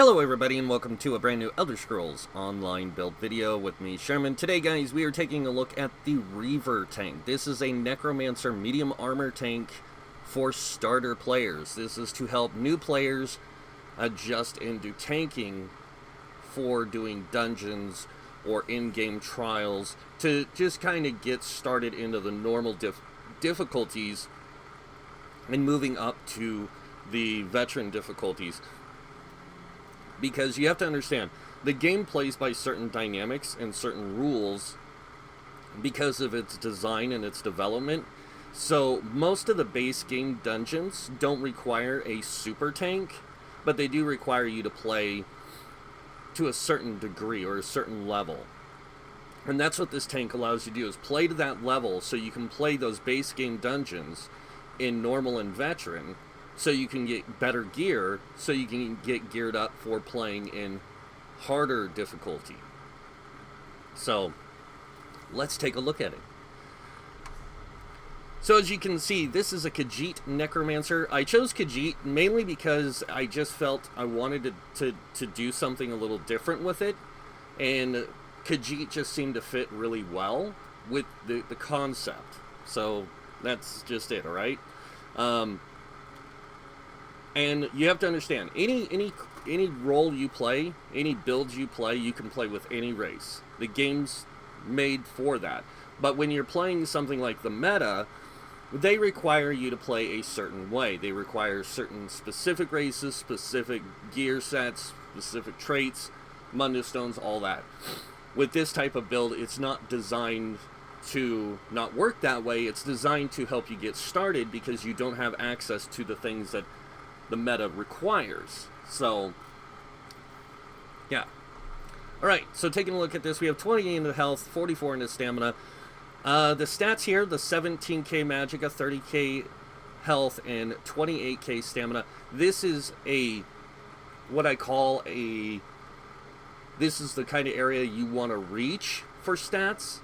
Hello everybody and welcome to a brand new Elder Scrolls Online build video with me, Sherman. Today guys, we are taking a look at the Reaver tank. This is a Necromancer medium armor tank for starter players. This is to help new players adjust into tanking for doing dungeons or in-game trials to just kind of get started into the normal difficulties and moving up to the veteran difficulties. Because you have to understand, the game plays by certain dynamics and certain rules because of its design and its development. So most of the base game dungeons don't require a super tank, but they do require you to play to a certain degree or a certain level. And that's what this tank allows you to do, is play to that level so you can play those base game dungeons in normal and veteran, so you can get better gear, so you can get geared up for playing in harder difficulty. So, let's take a look at it. So as you can see, this is a Khajiit Necromancer. I chose Khajiit mainly because I just felt I wanted to do something a little different with it. And Khajiit just seemed to fit really well with the concept. So, that's just it, alright? And you have to understand, any role you play, any builds you play, you can play with any race. The game's made for that. But when you're playing something like the meta, they require you to play a certain way. They require certain specific races, specific gear sets, specific traits, Mundo Stones, all that. With this type of build, it's not designed to not work that way. It's designed to help you get started because you don't have access to the things that the meta requires. So, yeah. Alright, so taking a look at this, we have 28 into health, 44 into stamina. The stats here, the 17k magicka, 30k health, and 28k stamina. This is what I call this is the kind of area you want to reach for stats,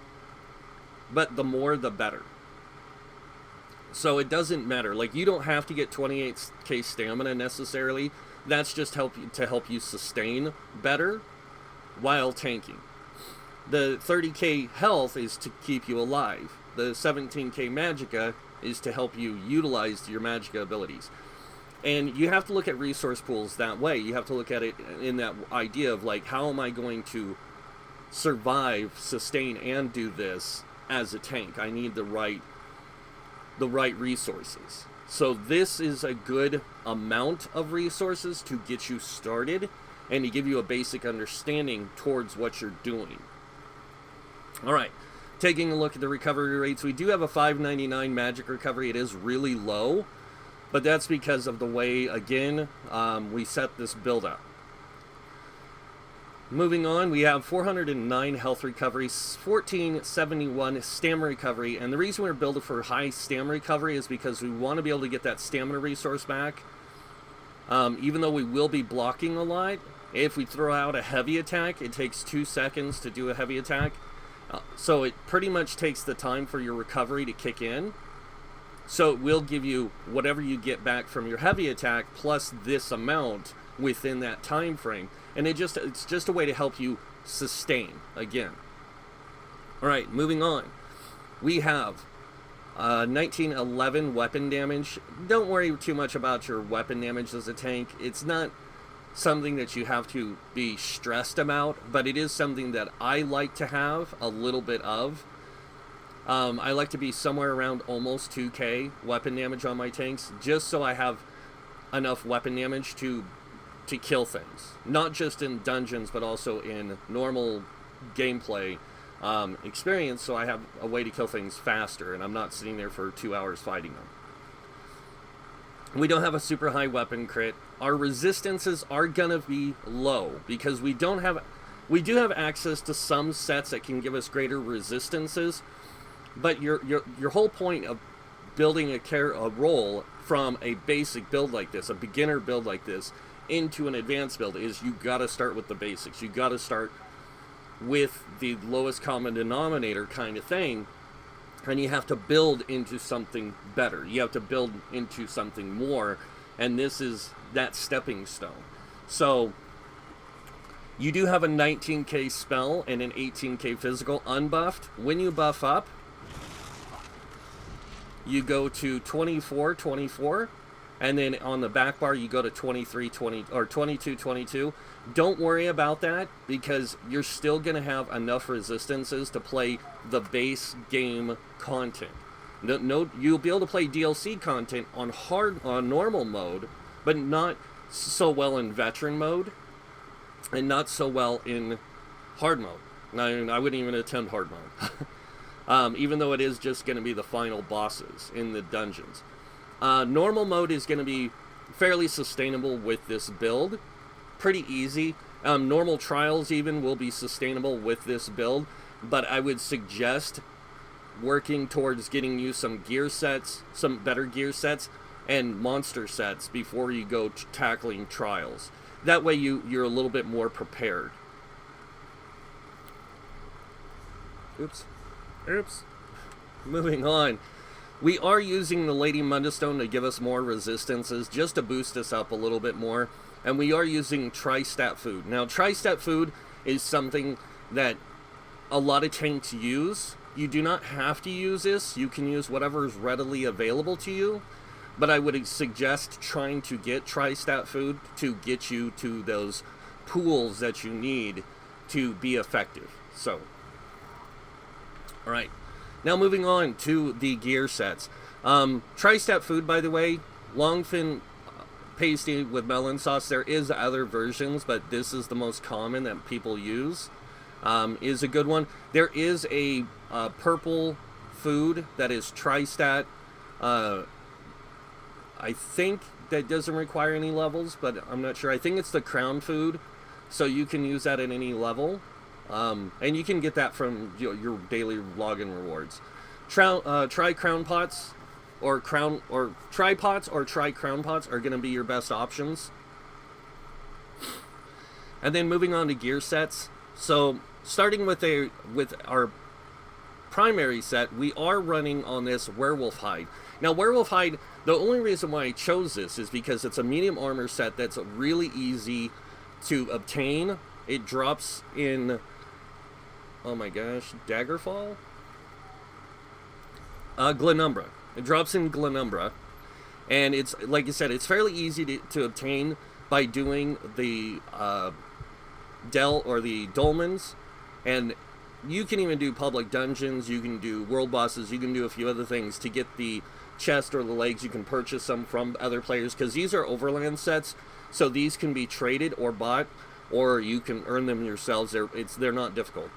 but the more the better. So it doesn't matter. Like, you don't have to get 28k stamina necessarily. That's just to help you sustain better while tanking. The 30k health is to keep you alive. The 17k magicka is to help you utilize your magicka abilities. And you have to look at resource pools that way. You have to look at it in that idea of, like, how am I going to survive, sustain, and do this as a tank? I need the right resources. So this is a good amount of resources to get you started and to give you a basic understanding towards what you're doing. Alright, taking a look at the recovery rates, we do have a 599 magic recovery. It is really low, but that's because of the way, again, we set this build up. Moving on, we have 409 health recovery, 1471 stamina recovery, and the reason we're building for high stamina recovery is because we want to be able to get that stamina resource back. Even though we will be blocking a lot, if we throw out a heavy attack, it takes 2 seconds to do a heavy attack. So it pretty much takes the time for your recovery to kick in. So it will give you whatever you get back from your heavy attack plus this amount within that time frame. And it's just a way to help you sustain again. Alright, moving on. We have 1911 weapon damage. Don't worry too much about your weapon damage as a tank. It's not something that you have to be stressed about, but it is something that I like to have a little bit of. I like to be somewhere around almost 2k weapon damage on my tanks, just so I have enough weapon damage to kill things. Not just in dungeons, but also in normal gameplay experience, so I have a way to kill things faster, and I'm not sitting there for 2 hours fighting them. We don't have a super high weapon crit. Our resistances are gonna be low, because we do have access to some sets that can give us greater resistances, but your whole point of building a role from a basic build like this, a beginner build like this, into an advanced build is you gotta start with the basics. You gotta start with the lowest common denominator kind of thing, and you have to build into something better. You have to build into something more, and this is that stepping stone. So You do have a 19k spell and an 18k physical unbuffed. When you buff up, you go to 24, 24, and then on the back bar you go to 23, 20, or 22, 22. Don't worry about that, because you're still going to have enough resistances to play the base game content. No, you'll be able to play DLC content on normal mode, but not so well in veteran mode, and not so well in hard mode. I wouldn't even attempt hard mode. Even though it is just going to be the final bosses in the dungeons. Normal mode is going to be fairly sustainable with this build. Pretty easy. Normal trials even will be sustainable with this build, but I would suggest working towards getting you some gear sets, some better gear sets, and monster sets before you go tackling trials. That way you're a little bit more prepared. Oops. Moving on. We are using the Lady Mundustone to give us more resistances, just to boost us up a little bit more. And we are using Tri-Stat Food. Now, Tri-Stat Food is something that a lot of tanks use. You do not have to use this. You can use whatever is readily available to you. But I would suggest trying to get Tri-Stat Food to get you to those pools that you need to be effective. So, alright. Now moving on to the gear sets. Tri-Stat Food, by the way, Longfin pasty with melon sauce. There is other versions, but this is the most common that people use. Is a good one. There is a purple food that is Tri-Stat. I think that doesn't require any levels, but I'm not sure. I think it's the crown food, so you can use that at any level. And you can get that from your daily login rewards. Try crown pots, or try pots, or try crown pots are going to be your best options. And then moving on to gear sets. So starting with our primary set, we are running on this werewolf hide. Now, werewolf hide, the only reason why I chose this is because it's a medium armor set that's really easy to obtain. It drops in, oh my gosh, Daggerfall? Glenumbra. It drops in Glenumbra. And it's, like I said, it's fairly easy to obtain by doing the the dolmens. And you can even do public dungeons, you can do world bosses, you can do a few other things to get the chest or the legs. You can purchase them from other players, because these are overland sets, so these can be traded or bought, or you can earn them yourselves. They're not difficult.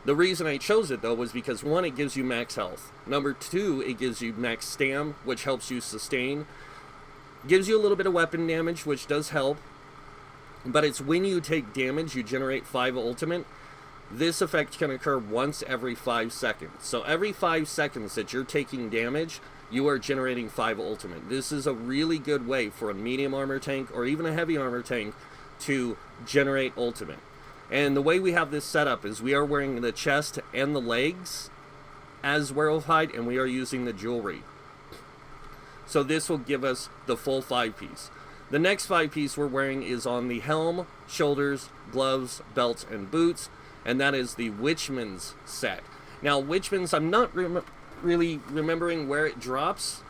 The reason I chose it, though, was because, one, it gives you max health. Number two, it gives you max stam, which helps you sustain. Gives you a little bit of weapon damage, which does help. But it's when you take damage, you generate 5 ultimate. This effect can occur once every 5 seconds. So every 5 seconds that you're taking damage, you are generating 5 ultimate. This is a really good way for a medium armor tank, or even a heavy armor tank, to generate ultimate. And the way we have this set up is we are wearing the chest and the legs as werewolf hide, and we are using the jewelry. So this will give us the full 5-piece. The next 5-piece we're wearing is on the helm, shoulders, gloves, belts, and boots, and that is the Witchman's set. Now, Witchman's, I'm not really remembering where it drops,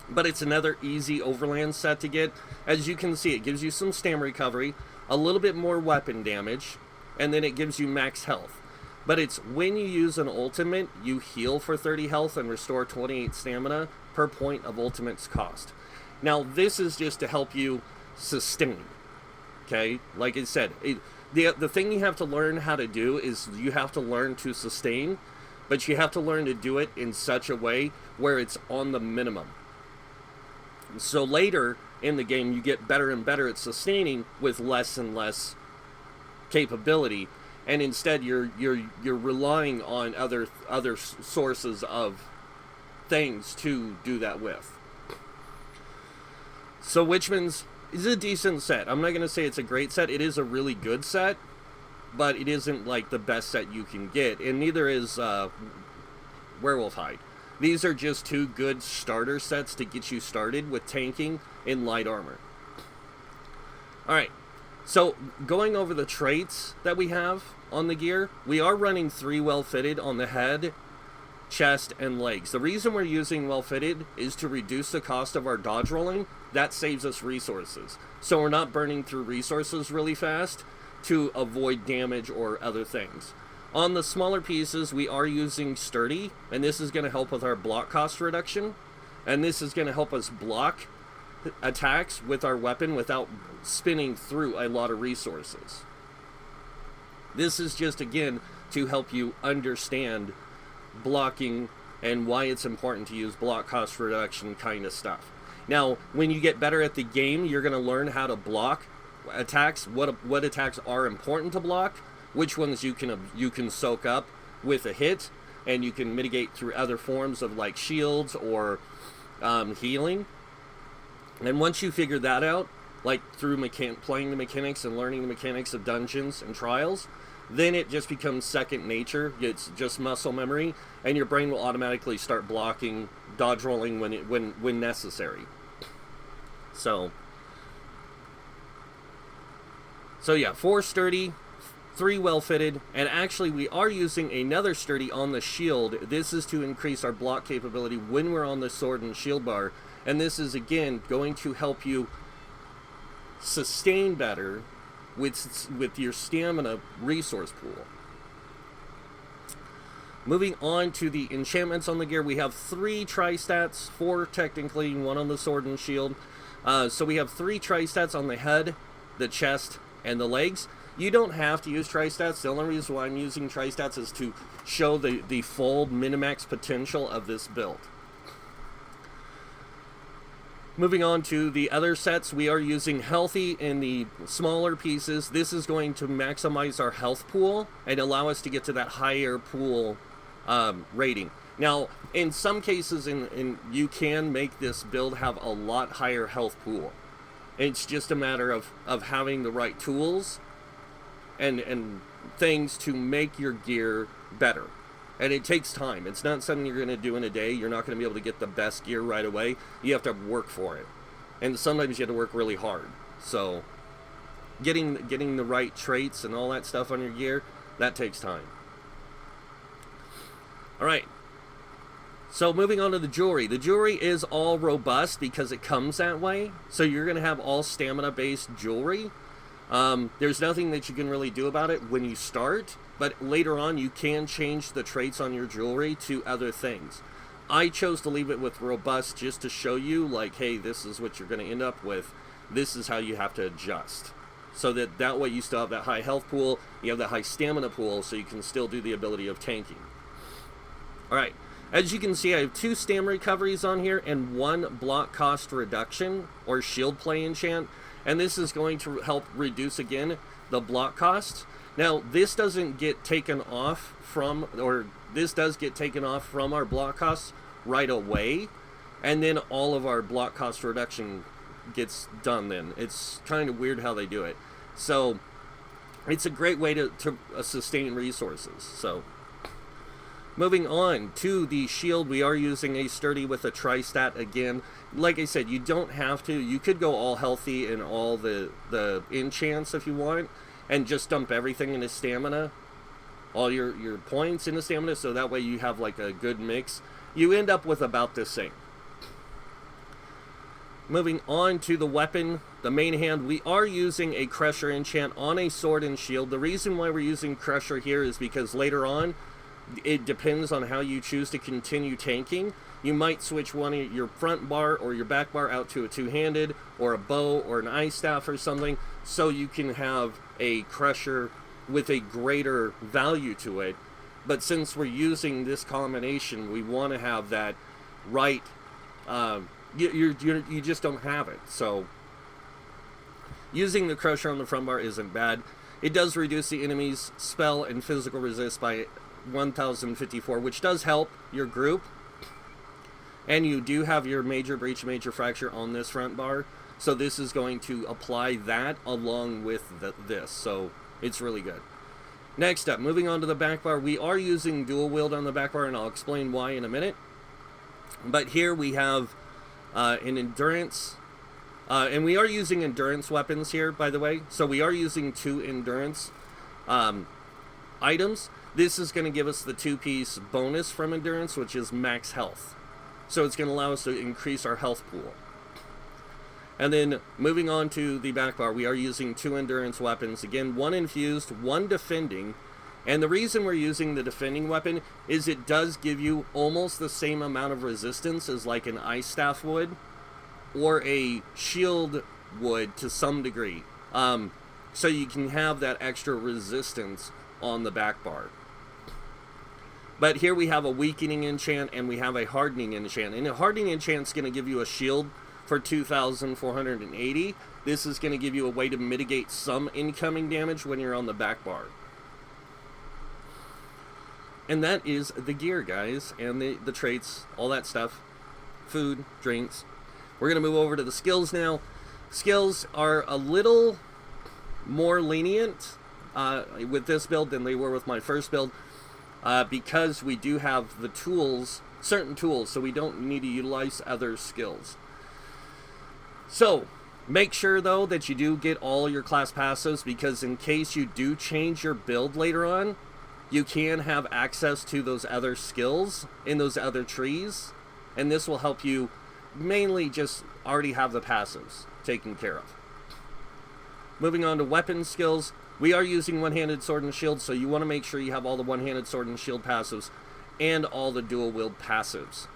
but it's another easy overland set to get. As you can see, it gives you some stam recovery, a little bit more weapon damage, and then it gives you max health. But it's when you use an ultimate, you heal for 30 health and restore 28 stamina per point of ultimate's cost. Now, this is just to help you sustain, okay? Like I said, the thing you have to learn how to do is you have to learn to sustain, but you have to learn to do it in such a way where it's on the minimum. So later in the game, you get better and better at sustaining with less and less capability, and instead you're relying on other sources of things to do that with. So Witchman's is a decent set. I'm not going to say it's a great set. It is a really good set, but it isn't like the best set you can get, and neither is Werewolf Hide. These are just 2 good starter sets to get you started with tanking in light armor. Alright, So, going over the traits that we have on the gear, we are running 3 well-fitted on the head, chest, and legs. The reason we're using well-fitted is to reduce the cost of our dodge rolling. That saves us resources. So we're not burning through resources really fast to avoid damage or other things. On the smaller pieces, we are using sturdy, and this is going to help with our block cost reduction. And this is going to help us block attacks with our weapon without spinning through a lot of resources. This is just, again, to help you understand blocking and why it's important to use block cost reduction kind of stuff. Now, when you get better at the game, you're going to learn how to block attacks, what attacks are important to block, which ones you can soak up with a hit, and you can mitigate through other forms of like shields or healing. And once you figure that out, like through playing the mechanics and learning the mechanics of dungeons and trials, then it just becomes second nature. It's just muscle memory, and your brain will automatically start blocking, dodge rolling when necessary. So yeah, 4 sturdy, 3 well fitted, and actually we are using another sturdy on the shield. This is to increase our block capability when we're on the sword and shield bar, and this is again going to help you sustain better with your stamina resource pool. Moving on to the enchantments on the gear, we have 3 tri-stats, 4 technically, 1 on the sword and shield. So we have 3 tri-stats on the head, the chest, and the legs. You don't have to use tri-stats. The only reason why I'm using tri-stats is to show the full minimax potential of this build. Moving on to the other sets, we are using healthy in the smaller pieces. This is going to maximize our health pool and allow us to get to that higher pool rating. Now, in some cases, you can make this build have a lot higher health pool. It's just a matter of having the right tools and things to make your gear better. And it takes time. It's not something you're going to do in a day. You're not going to be able to get the best gear right away. You have to work for it. And sometimes you have to work really hard. So getting the right traits and all that stuff on your gear, that takes time. Alright. So moving on to the jewelry. The jewelry is all robust because it comes that way. So you're going to have all stamina-based jewelry. There's nothing that you can really do about it when you start, but later on you can change the traits on your jewelry to other things. I chose to leave it with robust just to show you, like, hey, this is what you're going to end up with. This is how you have to adjust. So that way you still have that high health pool, you have that high stamina pool, so you can still do the ability of tanking. Alright, as you can see, I have 2 stam recoveries on here and 1 block cost reduction, or shield play enchant. And this is going to help reduce, again, the block costs. Now, this doesn't get taken off from, or this does get taken off from our block costs right away. And then all of our block cost reduction gets done then. It's kind of weird how they do it. So, it's a great way to sustain resources. So, moving on to the shield, we are using a sturdy with a tri-stat again. Like I said, you don't have to. You could go all healthy and all the enchants if you want, and just dump everything into stamina, all your points into stamina, so that way you have like a good mix. You end up with about the same. Moving on to the weapon, the main hand, we are using a Crusher enchant on a sword and shield. The reason why we're using Crusher here is because later on, it depends on how you choose to continue tanking. You might switch one of your front bar or your back bar out to a 2-handed or a bow or an ice staff or something, so you can have a Crusher with a greater value to it. But since we're using this combination, we want to have that right. You just don't have it. So using the Crusher on the front bar isn't bad. It does reduce the enemy's spell and physical resist by 1054, which does help your group. And you do have your major breach, major fracture on this front bar, so this is going to apply that along with this, so it's really good. Next up, moving on to the back bar, we are using dual wield on the back bar, and I'll explain why in a minute. But here we have an endurance And we are using endurance weapons here, by the way. So we are using 2 endurance items. This is going to give us the 2-piece bonus from endurance, which is max health. So it's going to allow us to increase our health pool. And then moving on to the back bar, we are using 2 endurance weapons. Again, 1 infused, 1 defending. And the reason we're using the defending weapon is it does give you almost the same amount of resistance as like an ice staff would, or a shield would to some degree. So you can have that extra resistance on the back bar. But here we have a weakening enchant and we have a hardening enchant. And a hardening enchant is going to give you a shield for 2,480. This is going to give you a way to mitigate some incoming damage when you're on the back bar. And that is the gear, guys, and the traits, all that stuff. Food, drinks. We're going to move over to the skills now. Skills are a little more lenient with this build than they were with my first build, because we do have the tools, certain tools, so we don't need to utilize other skills. So, make sure, though, that you do get all your class passives, because in case you do change your build later on, you can have access to those other skills in those other trees, and this will help you mainly just already have the passives taken care of. Moving on to weapon skills, we are using one-handed sword and shield, so you want to make sure you have all the one-handed sword and shield passives and all the dual-wield passives.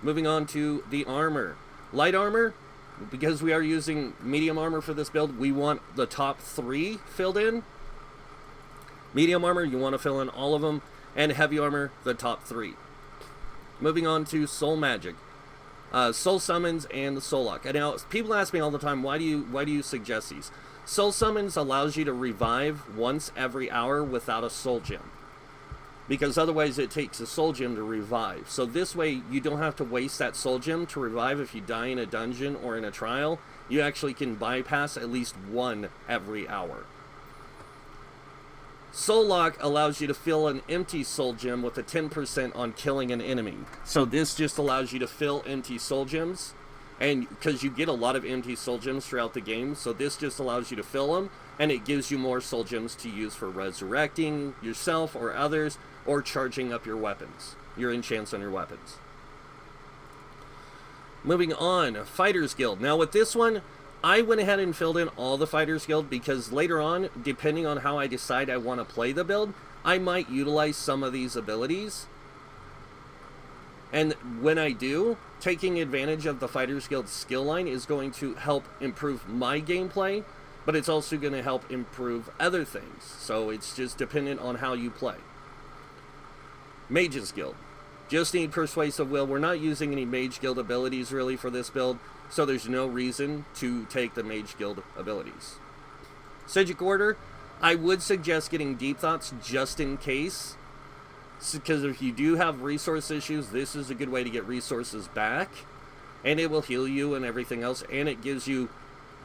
Moving on to the armor. Light armor, because we are using medium armor for this build, we want the top 3 filled in. Medium armor, you want to fill in all of them, and heavy armor, the top 3. Moving on to soul magic, soul summons and soul lock. And now people ask me all the time, why do you suggest these? Soul summons allows you to revive once every hour without a soul gem, because otherwise it takes a soul gem to revive. So this way you don't have to waste that soul gem to revive if you die in a dungeon or in a trial. You actually can bypass at least 1 every hour. Soul Lock allows you to fill an empty soul gem with a 10% on killing an enemy. So this just allows you to fill empty soul gems, and because you get a lot of empty soul gems throughout the game, so this just allows you to fill them, and it gives you more soul gems to use for resurrecting yourself or others, or charging up your weapons, your enchants on your weapons. Moving on, Fighters Guild. Now with this one, I went ahead and filled in all the Fighters Guild, because later on, depending on how I decide I want to play the build, I might utilize some of these abilities. And when I do, taking advantage of the Fighters Guild skill line is going to help improve my gameplay, but it's also going to help improve other things. So it's just dependent on how you play. Mages Guild. Just need Persuasive Will. We're not using any Mage Guild abilities really for this build, so there's no reason to take the Mage Guild abilities. Psijic Order, I would suggest getting Deep Thoughts just in case, because if you do have resource issues, this is a good way to get resources back, and it will heal you and everything else, and it gives you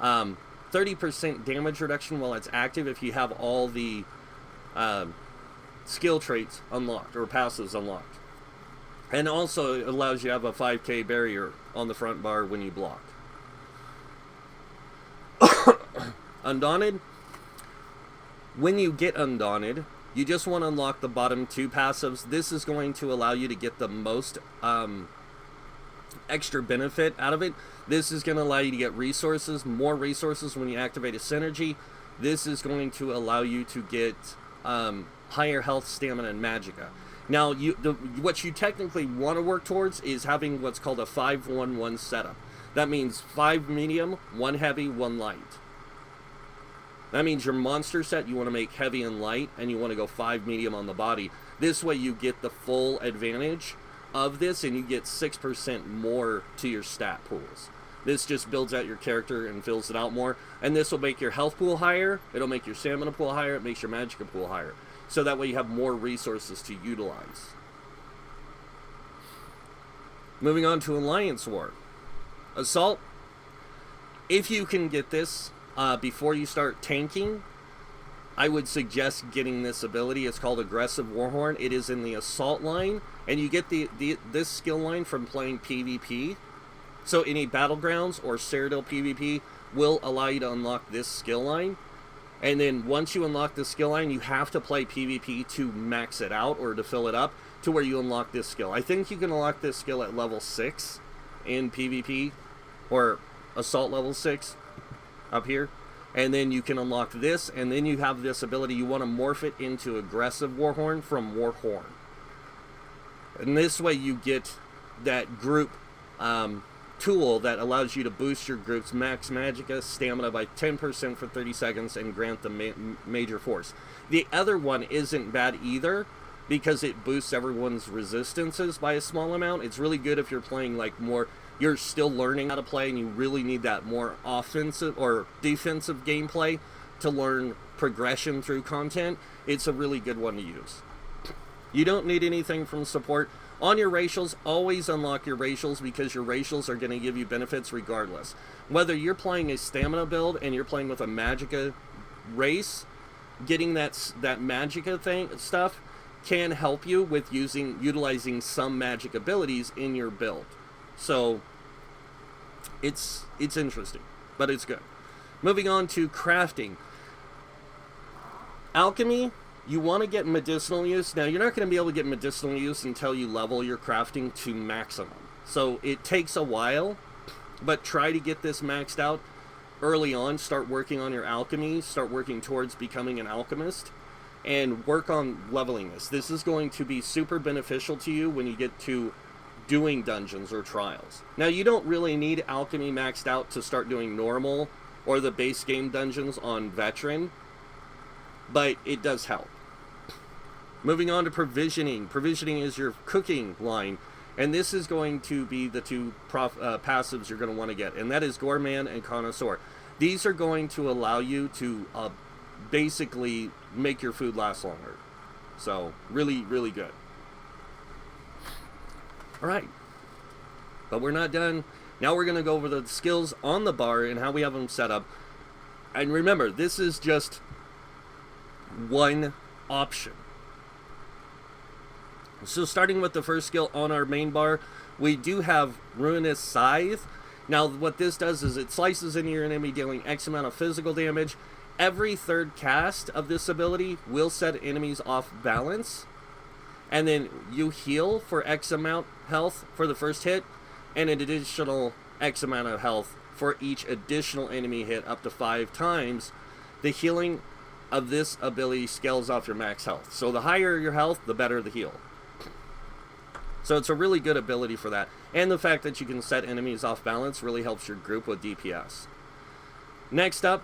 30% damage reduction while it's active if you have all the skill traits unlocked, or passives unlocked. And also it allows you to have a 5k barrier on the front bar when you block. Undaunted. When you get Undaunted, you just want to unlock the bottom 2 passives. This is going to allow you to get the most extra benefit out of it. This is going to allow you to get resources, more resources when you activate a synergy. This is going to allow you to get higher health, stamina, and magicka. Now, what you technically want to work towards is having what's called a 5-1-1 setup. That means 5 medium, 1 heavy, 1 light. That means your monster set, you want to make heavy and light, and you want to go 5 medium on the body. This way you get the full advantage of this, and you get 6% more to your stat pools. This just builds out your character and fills it out more. And this will make your health pool higher, it'll make your stamina pool higher, it makes your magicka pool higher. So that way you have more resources to utilize. Moving on to Alliance War. Assault. If you can get this before you start tanking, I would suggest getting this ability. It's called Aggressive Warhorn. It is in the Assault line, and you get this skill line from playing PvP. So any Battlegrounds or Cyrodiil PvP will allow you to unlock this skill line. And then once you unlock the skill line, you have to play PvP to max it out or to fill it up to where you unlock this skill. I think you can unlock this skill at level 6 in PvP, or Assault level 6 up here. And then you can unlock this, and then you have this ability. You want to morph it into Aggressive Warhorn from Warhorn. And this way you get that group tool that allows you to boost your group's max magicka stamina by 10% for 30 seconds and grant them major force. The other one isn't bad either, because it boosts everyone's resistances by a small amount. It's really good if you're playing like more, you're still learning how to play and you really need that more offensive or defensive gameplay to learn progression through content. It's a really good one to use. You don't need anything from support. On your racials, always unlock your racials, because your racials are going to give you benefits regardless. Whether you're playing a stamina build and you're playing with a magicka race, getting that magicka stuff can help you with utilizing some magic abilities in your build. So it's interesting, but it's good. Moving on to crafting. Alchemy, you want to get medicinal use. Now, you're not going to be able to get medicinal use until you level your crafting to maximum. So it takes a while, but try to get this maxed out early on. Start working on your alchemy. Start working towards becoming an alchemist. And work on leveling this. This is going to be super beneficial to you when you get to doing dungeons or trials. Now, you don't really need alchemy maxed out to start doing normal or the base game dungeons on veteran, but it does help. Moving on to provisioning. Provisioning is your cooking line, and this is going to be the two passives you're going to want to get, and that is Gourmand and Connoisseur. These are going to allow you to basically make your food last longer. So, really, really good. Alright, but we're not done. Now we're going to go over the skills on the bar and how we have them set up. And remember, this is just one option. So starting with the first skill on our main bar, we do have Ruinous Scythe. Now what this does is it slices into your enemy, dealing X amount of physical damage. Every third cast of this ability will set enemies off balance. And then you heal for X amount health for the first hit, and an additional X amount of health for each additional enemy hit, up to 5 times. The healing of this ability scales off your max health. So the higher your health, the better the heal. So it's a really good ability for that. And the fact that you can set enemies off balance really helps your group with DPS. Next up,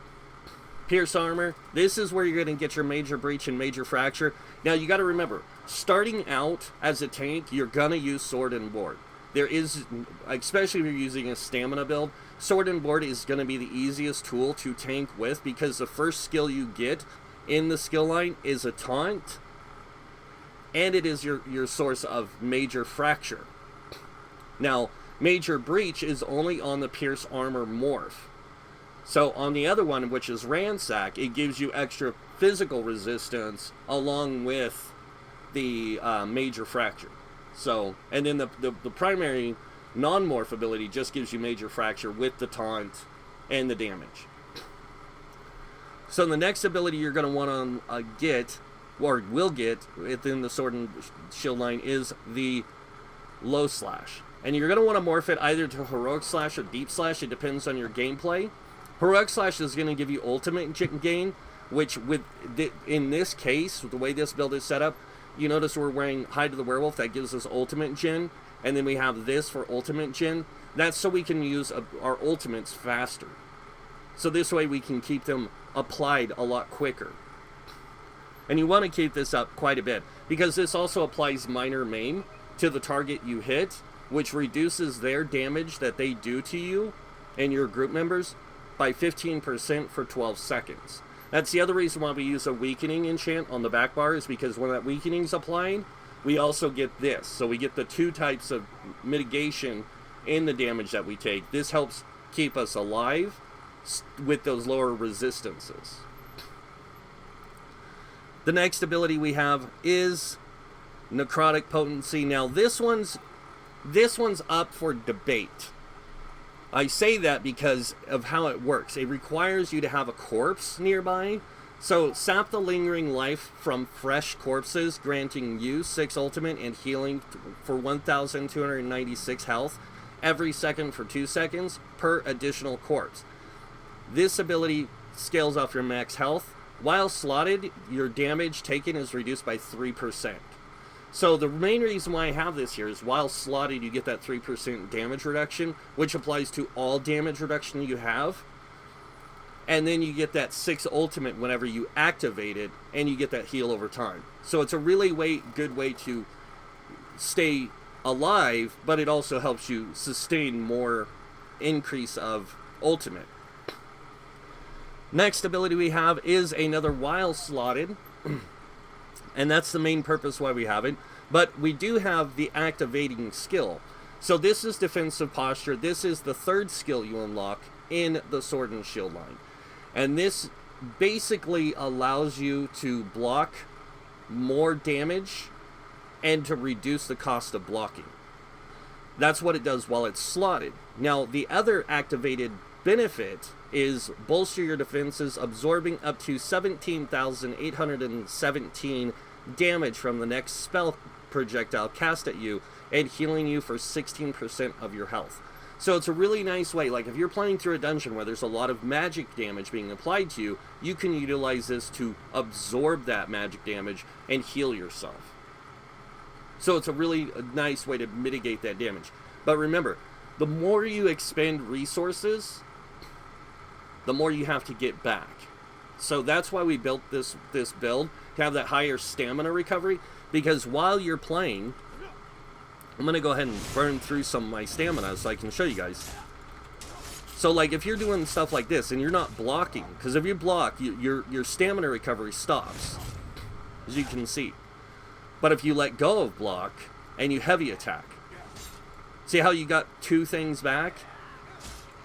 Pierce Armor. This is where you're going to get your Major Breach and Major Fracture. Now you got to remember, starting out as a tank, you're going to use Sword and Board. There is, especially if you're using a stamina build, Sword and Board is going to be the easiest tool to tank with, because the first skill you get in the skill line is a taunt, and it is your source of Major Fracture. Now, Major Breach is only on the Pierce Armor morph. So on the other one, which is Ransack, it gives you extra physical resistance along with the Major Fracture. So, and then the primary non-morph ability just gives you Major Fracture with the taunt and the damage. So the next ability you're going to want to get, or will get within the Sword and Shield line, is the Low Slash. And you're going to want to morph it either to Heroic Slash or Deep Slash. It depends on your gameplay. Heroic Slash is going to give you ultimate gain, which in this case, the way this build is set up, you notice we're wearing Hide of the Werewolf. That gives us ultimate gen. And then we have this for ultimate gen. That's so we can use our ultimates faster. So this way we can keep them applied a lot quicker. And you want to keep this up quite a bit, because this also applies Minor Maim to the target you hit, which reduces their damage that they do to you and your group members by 15% for 12 seconds. That's the other reason why we use a weakening enchant on the back bar, is because when that weakening is applied, we also get this. So we get the 2 types of mitigation in the damage that we take. This helps keep us alive with those lower resistances. The next ability we have is Necrotic Potency. Now this one's up for debate. I say that because of how it works. It requires you to have a corpse nearby. So sap the lingering life from fresh corpses, granting you 6 ultimate and healing for 1,296 health every second for 2 seconds per additional corpse. This ability scales off your max health. While slotted, your damage taken is reduced by 3%. So the main reason why I have this here is while slotted, you get that 3% damage reduction, which applies to all damage reduction you have. And then you get that 6 ultimate whenever you activate it, and you get that heal over time. So it's a really good way to stay alive, but it also helps you sustain more increase of ultimate. Next ability we have is another while slotted, and that's the main purpose why we have it. But we do have the activating skill. So this is defensive posture. This is the 3rd skill you unlock in the Sword and Shield line. And this basically allows you to block more damage and to reduce the cost of blocking. That's what it does while it's slotted. Now, the other activated benefit is bolster your defenses, absorbing up to 17,817 damage from the next spell projectile cast at you, and healing you for 16% of your health. So it's a really nice way, like if you're playing through a dungeon where there's a lot of magic damage being applied to you, you can utilize this to absorb that magic damage and heal yourself. So it's a really nice way to mitigate that damage. But remember, the more you expend resources, the more you have to get back. So that's why we built this build, to have that higher stamina recovery, because while you're playing, I'm going to go ahead and burn through some of my stamina so I can show you guys. So like if you're doing stuff like this and you're not blocking, because if you block, your stamina recovery stops, as you can see. But if you let go of block and you heavy attack, see how you got 2 things back?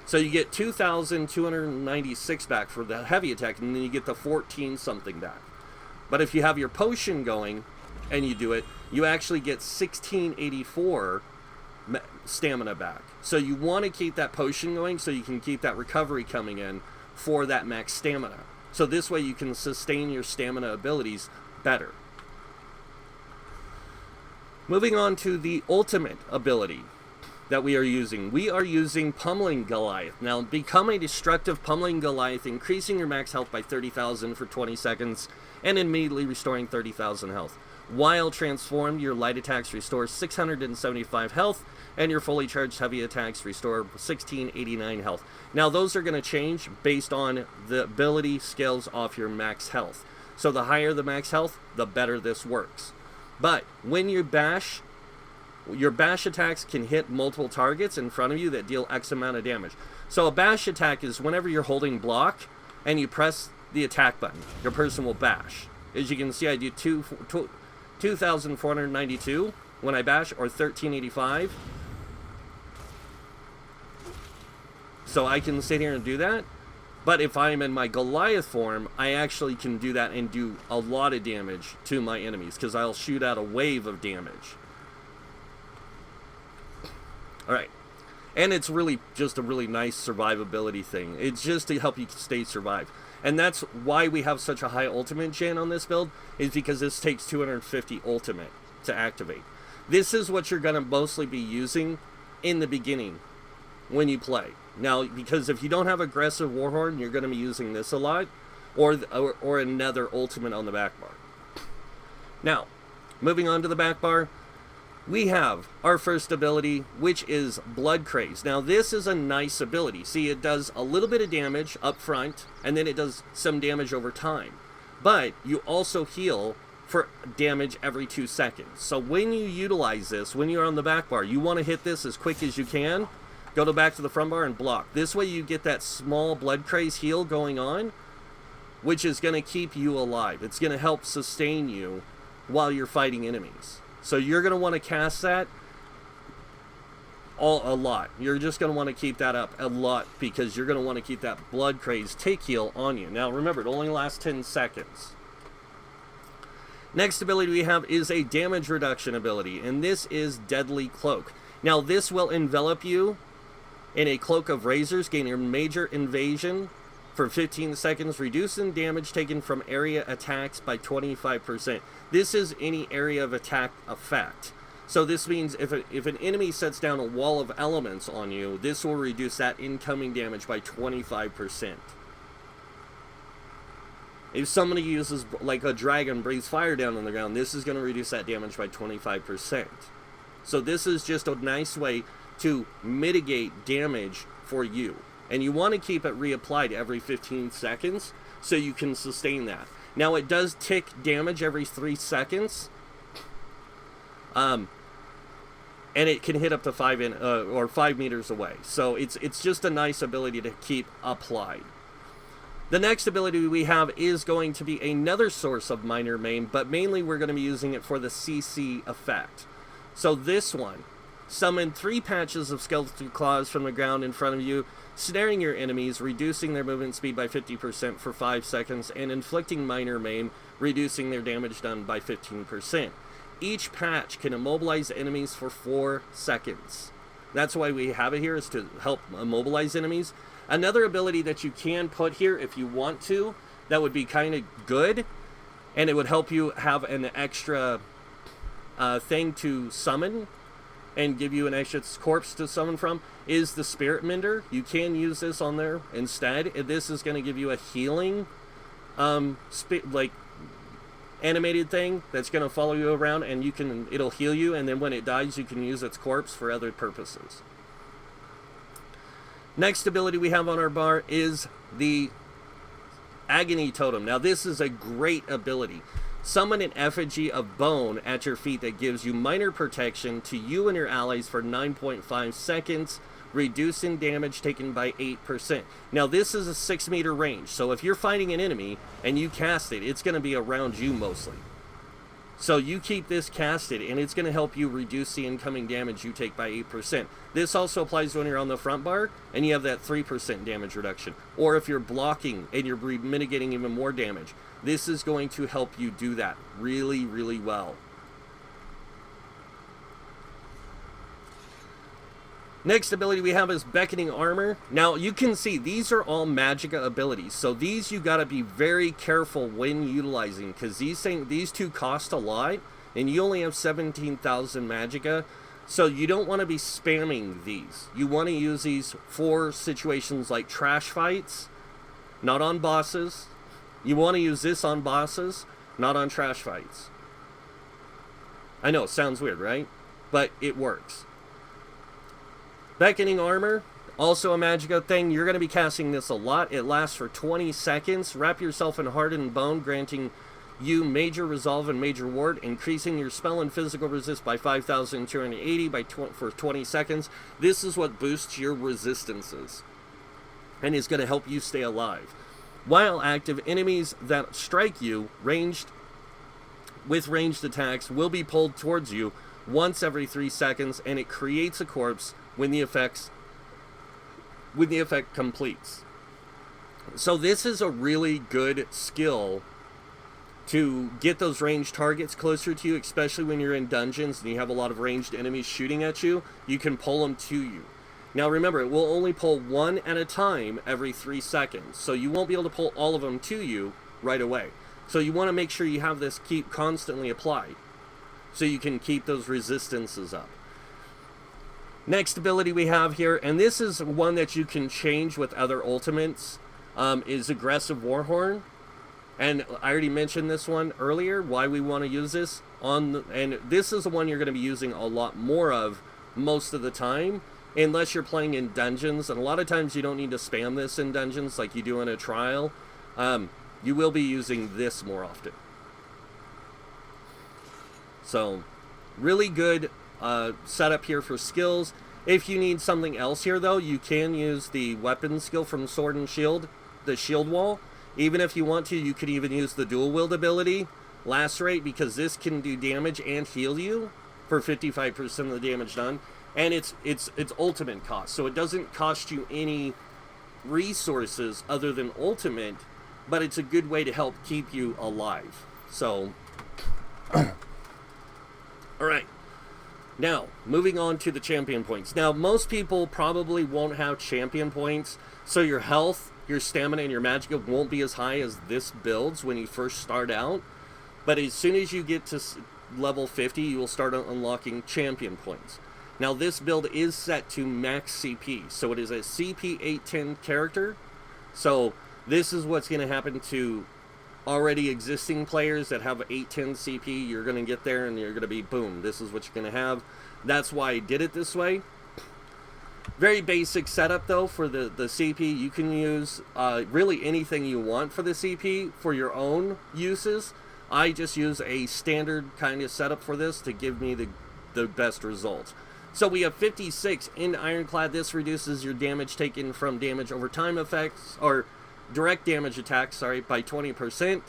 So you get 2,296 back for the heavy attack, and then you get the 14 something back. But if you have your potion going and you do it, you actually get 1684 stamina back. So you want to keep that potion going so you can keep that recovery coming in for that max stamina. So this way you can sustain your stamina abilities better. Moving on to the ultimate ability that we are using. We are using Pummeling Goliath. Now, become a destructive Pummeling Goliath, increasing your max health by 30,000 for 20 seconds, and immediately restoring 30,000 health. While transformed, your light attacks restore 675 health, and your fully charged heavy attacks restore 1689 health. Now, those are going to change based on the ability scales off your max health. So the higher the max health, the better this works. But when you bash, your bash attacks can hit multiple targets in front of you that deal X amount of damage. So a bash attack is whenever you're holding block and you press the attack button, your person will bash. As you can see, I do 2,492 when I bash, or 1,385. So I can sit here and do that. But if I'm in my Goliath form, I actually can do that and do a lot of damage to my enemies, because I'll shoot out a wave of damage. Alright. And it's really just a really nice survivability thing. It's just to help you stay survive. And that's why we have such a high ultimate gen on this build, is because this takes 250 ultimate to activate. This is what you're going to mostly be using in the beginning when you play. Now, because if you don't have aggressive Warhorn, you're going to be using this a lot, or another ultimate on the back bar. Now, moving on to the back bar, we have our first ability, which is Blood Craze. Now, this is a nice ability. See, it does a little bit of damage up front, and then it does some damage over time. But you also heal for damage every 2 seconds. So when you utilize this, when you're on the back bar, you want to hit this as quick as you can. Go back to the front bar and block. This way you get that small Blood Craze heal going on, which is going to keep you alive. It's going to help sustain you while you're fighting enemies. So you're going to want to cast that a lot. You're just going to want to keep that up a lot, because you're going to want to keep that Blood Craze take heal on you. Now remember, it only lasts 10 seconds. Next ability we have is a damage reduction ability, and this is Deadly Cloak. Now this will envelop you In a Cloak of Razors, gain a major invasion for 15 seconds, reducing damage taken from area attacks by 25%. This is any area of attack effect. So this means if an enemy sets down a wall of elements on you, this will reduce that incoming damage by 25%. If somebody uses, like a dragon breathes fire down on the ground, this is going to reduce that damage by 25%. So this is just a nice way to mitigate damage for you. And you want to keep it reapplied every 15 seconds so you can sustain that. Now it does tick damage every 3 seconds. And it can hit up to 5 meters away. So it's just a nice ability to keep applied. The next ability we have is going to be another source of minor maim, but mainly we're going to be using it for the CC effect. So this one, summon 3 patches of skeleton claws from the ground in front of you, snaring your enemies, reducing their movement speed by 50% for 5 seconds, and inflicting minor maim, reducing their damage done by 15%. Each patch can immobilize enemies for 4 seconds. That's why we have it here, is to help immobilize enemies. Another ability that you can put here if you want to, that would be kind of good, and it would help you have an extra thing to summon and give you an extra corpse to summon from, is the Spirit Mender. You can use this on there instead. This is going to give you a healing like animated thing that's going to follow you around, and it'll heal you, and then when it dies you can use its corpse for other purposes. Next ability we have on our bar is the Agony Totem. Now this is a great ability. Summon an effigy of bone at your feet that gives you minor protection to you and your allies for 9.5 seconds, reducing damage taken by 8%. Now this is a 6-meter range, so if you're fighting an enemy and you cast it, it's going to be around you mostly. So you keep this casted, and it's going to help you reduce the incoming damage you take by 8%. This also applies when you're on the front bar, and you have that 3% damage reduction. Or if you're blocking and you're mitigating even more damage, this is going to help you do that really, really well. Next ability we have is Beckoning Armor. Now you can see these are all Magicka abilities, so these you got to be very careful when utilizing, because these two cost a lot, and you only have 17,000 Magicka, so you don't want to be spamming these. You want to use these for situations like trash fights, not on bosses. You want to use this on bosses, not on trash fights. I know, it sounds weird, right? But it works. Beckoning Armor, also a Magicka thing. You're going to be casting this a lot. It lasts for 20 seconds. Wrap yourself in Hardened Bone, granting you major resolve and major ward, increasing your spell and physical resist by 5,280 for 20 seconds. This is what boosts your resistances and is going to help you stay alive. While active, enemies that strike you with ranged attacks will be pulled towards you once every 3 seconds, and it creates a corpse when the effect completes. So this is a really good skill to get those ranged targets closer to you, especially when you're in dungeons and you have a lot of ranged enemies shooting at you. You can pull them to you. Now remember, it will only pull one at a time every 3 seconds, so you won't be able to pull all of them to you right away. So you want to make sure you have this keep constantly applied, so you can keep those resistances up. Next ability we have here, and this is one that you can change with other ultimates, is Aggressive Warhorn. And I already mentioned this one earlier, why we want to use this. And this is the one you're going to be using a lot more of most of the time, unless you're playing in dungeons. And a lot of times you don't need to spam this in dungeons like you do in a trial. You will be using this more often. So, really good setup here for skills. If you need something else here, though, you can use the weapon skill from Sword and Shield, the Shield Wall. Even if you want to, you could even use the Dual Wield ability, Lacerate, because this can do damage and heal you for 55% of the damage done. And it's ultimate cost, so it doesn't cost you any resources other than ultimate, but it's a good way to help keep you alive. So, alright. Now, moving on to the champion points. Now, most people probably won't have champion points, so your health, your stamina, and your magicka won't be as high as this builds when you first start out. But as soon as you get to level 50, you will start unlocking champion points. Now, this build is set to max CP, so it is a CP 810 character. So this is what's going to happen to already existing players that have 810 CP. You're going to get there and you're going to be, boom, this is what you're going to have. That's why I did it this way. Very basic setup, though, for the CP. You can use really anything you want for the CP for your own uses. I just use a standard kind of setup for this to give me the best results. So we have 56 in Ironclad. This reduces your damage taken from damage over time effects, or direct damage attacks, sorry, by 20%.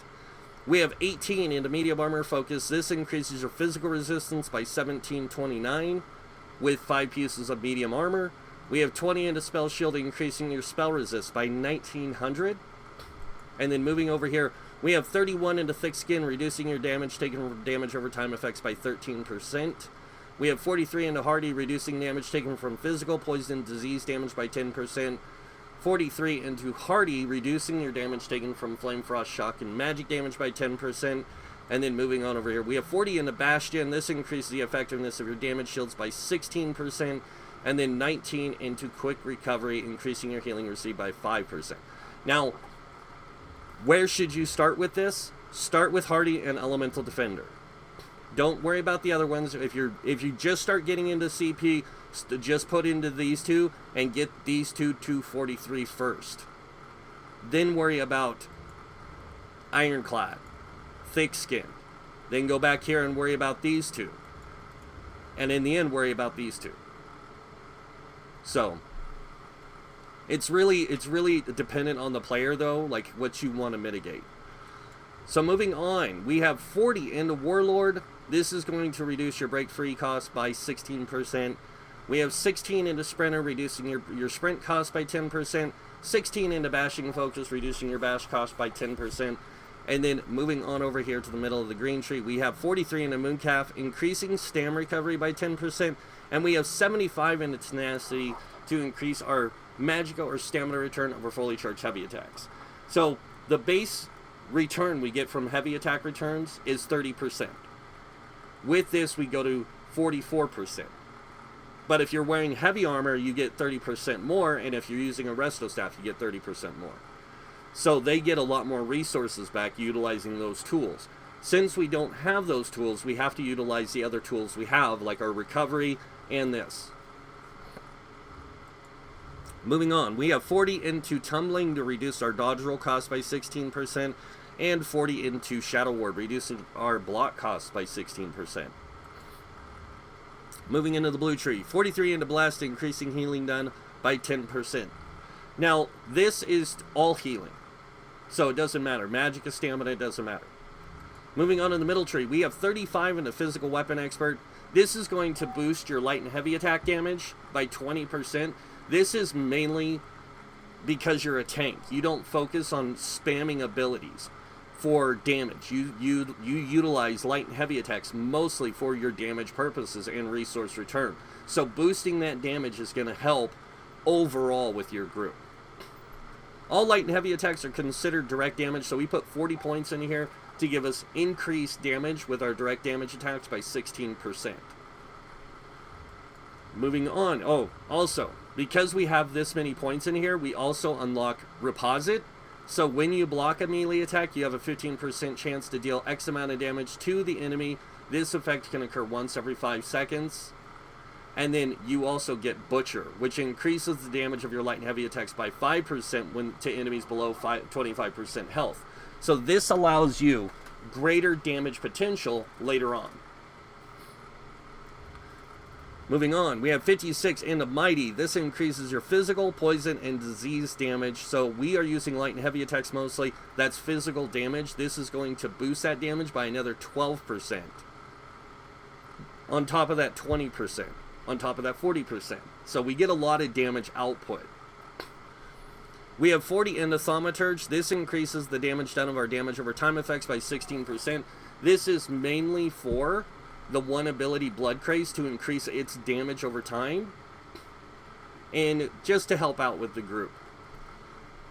We have 18 into medium armor focus. This increases your physical resistance by 1729 with 5 pieces of medium armor. We have 20 into spell shield, increasing your spell resist by 1900. And then moving over here, we have 31 into thick skin, reducing your damage taken from damage over time effects by 13%. We have 43 into hardy, reducing damage taken from physical, poison, disease damage by 10%. 43 into hardy, reducing your damage taken from flame, frost, shock, and magic damage by 10%. And then moving on over here, we have 40 into bastion. This increases the effectiveness of your damage shields by 16%. And then 19 into quick recovery, increasing your healing received by 5%. Now, where should you start with this? Start with hardy and elemental defender. Don't worry about the other ones. If you just start getting into CP, just put into these two and get these two to 43 first. Then worry about Ironclad, thick skin. Then go back here and worry about these two. And in the end, worry about these two. So it's really dependent on the player, though, like what you want to mitigate. So moving on, we have 40 into Warlord. This is going to reduce your break free cost by 16%. We have 16 into Sprinter, reducing your sprint cost by 10%. 16 into Bashing Focus, reducing your bash cost by 10%. And then moving on over here to the middle of the green tree, we have 43 into Mooncalf, increasing stam recovery by 10%. And we have 75 into Tenacity to increase our magicka or stamina return over fully charged heavy attacks. So the base return we get from heavy attack returns is 30%. With this, we go to 44%. But if you're wearing heavy armor, you get 30% more, and if you're using a resto staff, you get 30% more. So they get a lot more resources back utilizing those tools. Since we don't have those tools, we have to utilize the other tools we have, like our recovery and this. Moving on, we have 40 into Tumbling to reduce our dodge roll cost by 16%, and 40 into Shadow Ward, reducing our block cost by 16%. Moving into the blue tree, 43 into Blast, increasing healing done by 10%. Now, this is all healing, so it doesn't matter. Magicka, stamina, it doesn't matter. Moving on in the middle tree, we have 35 into Physical Weapon Expert. This is going to boost your light and heavy attack damage by 20%. This is mainly because you're a tank. You don't focus on spamming abilities for damage. You utilize light and heavy attacks mostly for your damage purposes and resource return. So boosting that damage is going to help overall with your group. All light and heavy attacks are considered direct damage, so we put 40 points in here to give us increased damage with our direct damage attacks by 16%. Moving on. Oh, also, because we have this many points in here, we also unlock Reposit. So when you block a melee attack, you have a 15% chance to deal X amount of damage to the enemy. This effect can occur once every 5 seconds. And then you also get Butcher, which increases the damage of your light and heavy attacks by 5% when to enemies below 25% health. So this allows you greater damage potential later on. Moving on, we have 56 into Mighty. This increases your physical, poison, and disease damage. So we are using light and heavy attacks mostly. That's physical damage. This is going to boost that damage by another 12%. On top of that, 20%. On top of that, 40%. So we get a lot of damage output. We have 40 into Thaumaturge. This increases the damage done of our damage over time effects by 16%. This is mainly for the one ability Blood Craze to increase its damage over time, and just to help out with the group.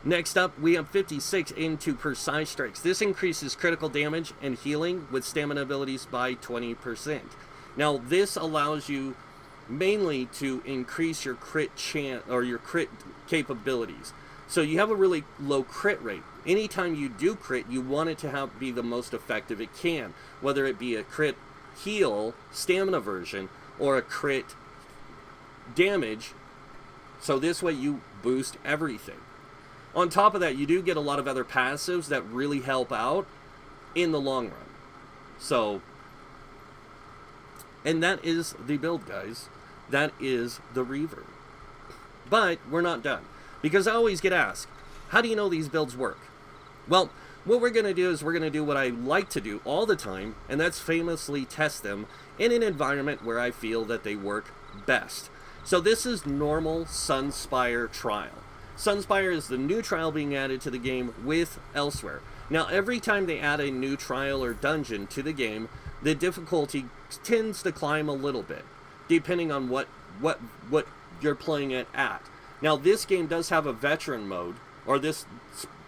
Next up, we have 56 into Precise Strikes. This increases critical damage and healing with stamina abilities by 20%. Now, this allows you mainly to increase your crit chance or your crit capabilities. So you have a really low crit rate. Anytime you do crit, you want it to be the most effective it can, whether it be a crit heal stamina version or a crit damage. So this way you boost everything. On top of that, you do get a lot of other passives that really help out in the long run. So, and that is the build, guys. That is the Reaver. But we're not done, because I always get asked, how do you know these builds work? Well, what we're going to do is we're going to do what I like to do all the time, and that's famously test them in an environment where I feel that they work best. So this is normal Sunspire trial. Sunspire is the new trial being added to the game with Elsweyr. Now, every time they add a new trial or dungeon to the game, the difficulty tends to climb a little bit, depending on what you're playing it at. Now, this game does have a veteran mode, or this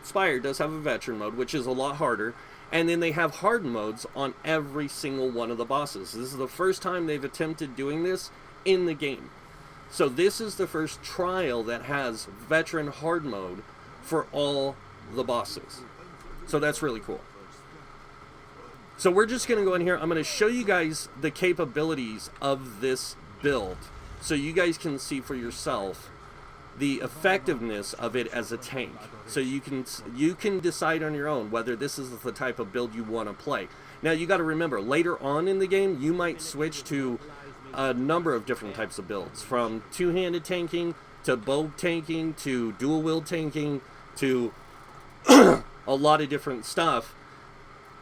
Spire does have a veteran mode, which is a lot harder, and then they have hard modes on every single one of the bosses. This is the first time they've attempted doing this in the game. So this is the first trial that has veteran hard mode for all the bosses. So that's really cool. So we're just going to go in here. I'm going to show you guys the capabilities of this build, so you guys can see for yourself the effectiveness of it as a tank. So you can decide on your own whether this is the type of build you want to play. Now, you got to remember, later on in the game, you might switch to a number of different types of builds, from two-handed tanking to bow tanking to dual wield tanking to a lot of different stuff,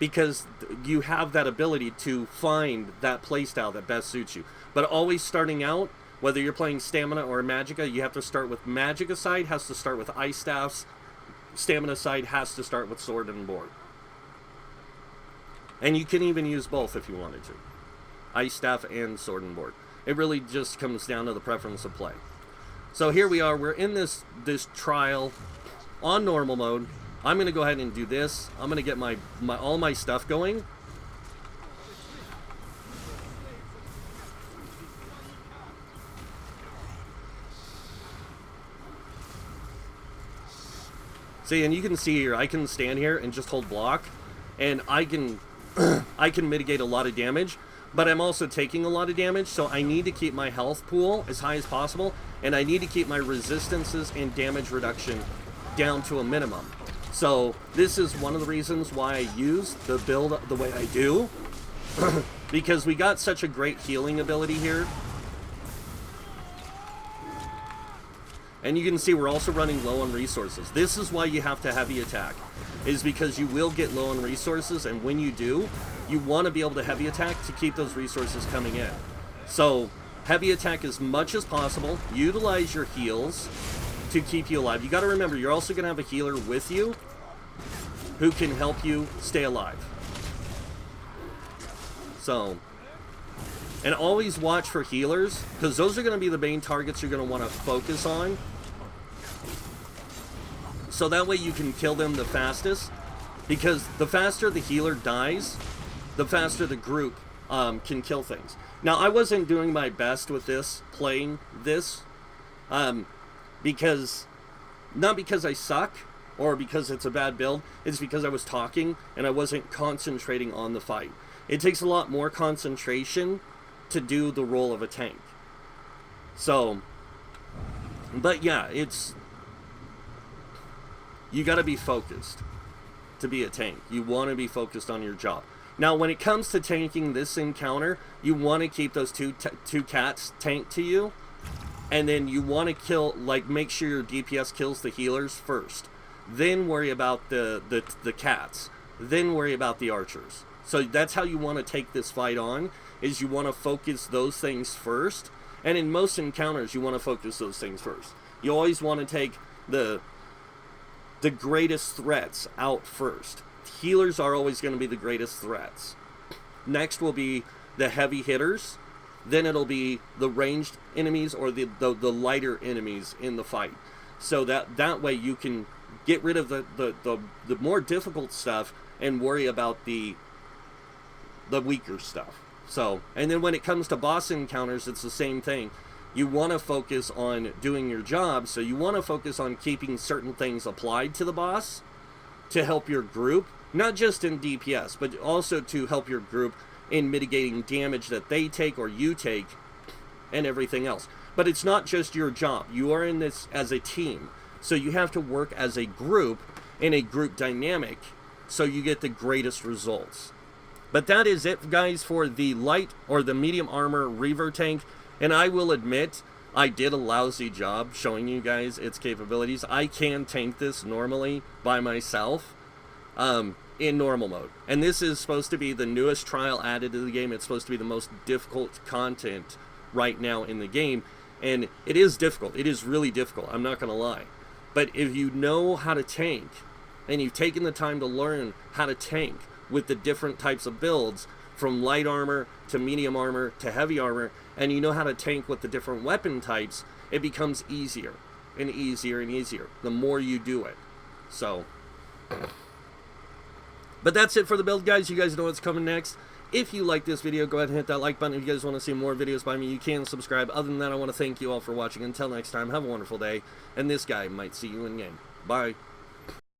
because you have that ability to find that playstyle that best suits you. But always starting out, whether you're playing stamina or magicka, you have to start with magicka side, has to start with ice staffs, stamina side has to start with sword and board. And you can even use both if you wanted to. Ice staff and sword and board. It really just comes down to the preference of play. So here we are. We're in this trial on normal mode. I'm going to go ahead and do this. I'm going to get all my stuff going. See, and you can see here, I can stand here and just hold block, and I can I can mitigate a lot of damage. But I'm also taking a lot of damage, so I need to keep my health pool as high as possible, and I need to keep my resistances and damage reduction down to a minimum. So this is one of the reasons why I use the build the way I do, because we got such a great healing ability here. And you can see we're also running low on resources. This is why you have to heavy attack, is because you will get low on resources, and when you do, you want to be able to heavy attack to keep those resources coming in. So heavy attack as much as possible. Utilize your heals to keep you alive. You got to remember, you're also going to have a healer with you who can help you stay alive. So, and always watch for healers, because those are going to be the main targets you're going to want to focus on. So that way you can kill them the fastest, because the faster the healer dies, the faster the group can kill things. Now, I wasn't doing my best with this, playing this, because, not because I suck, or because it's a bad build, it's because I was talking, and I wasn't concentrating on the fight. It takes a lot more concentration to do the role of a tank. So, but yeah, you gotta be focused to be a tank. You want to be focused on your job. Now, when it comes to tanking this encounter, you want to keep those two cats tanked to you, and then you want to kill, like, make sure your DPS kills the healers first. Then worry about the cats. Then worry about the archers. So that's how you want to take this fight on, is you want to focus those things first. And in most encounters, you want to focus those things first. You always want to take the greatest threats out first. Healers are always going to be the greatest threats. Next will be the heavy hitters, then it'll be the ranged enemies or the lighter enemies in the fight. So that way you can get rid of the more difficult stuff and worry about the weaker stuff. So, and then when it comes to boss encounters, it's the same thing. You want to focus on doing your job, so you want to focus on keeping certain things applied to the boss to help your group, not just in DPS, but also to help your group in mitigating damage that they take or you take and everything else. But it's not just your job. You are in this as a team, so you have to work as a group in a group dynamic so you get the greatest results. But that is it, guys, for the light or the medium armor Reaver tank. And I will admit, I did a lousy job showing you guys its capabilities. I can tank this normally by myself in normal mode. And this is supposed to be the newest trial added to the game. It's supposed to be the most difficult content right now in the game. And it is difficult. It is really difficult. I'm not going to lie. But if you know how to tank, and you've taken the time to learn how to tank with the different types of builds, from light armor to medium armor to heavy armor, and you know how to tank with the different weapon types, it becomes easier and easier and easier the more you do it. So, but that's it for the build, guys. You guys know what's coming next. If you like this video, go ahead and hit that like button. If you guys want to see more videos by me, you can subscribe. Other than that, I want to thank you all for watching. Until next time, have a wonderful day, and this guy might see you in game. Bye.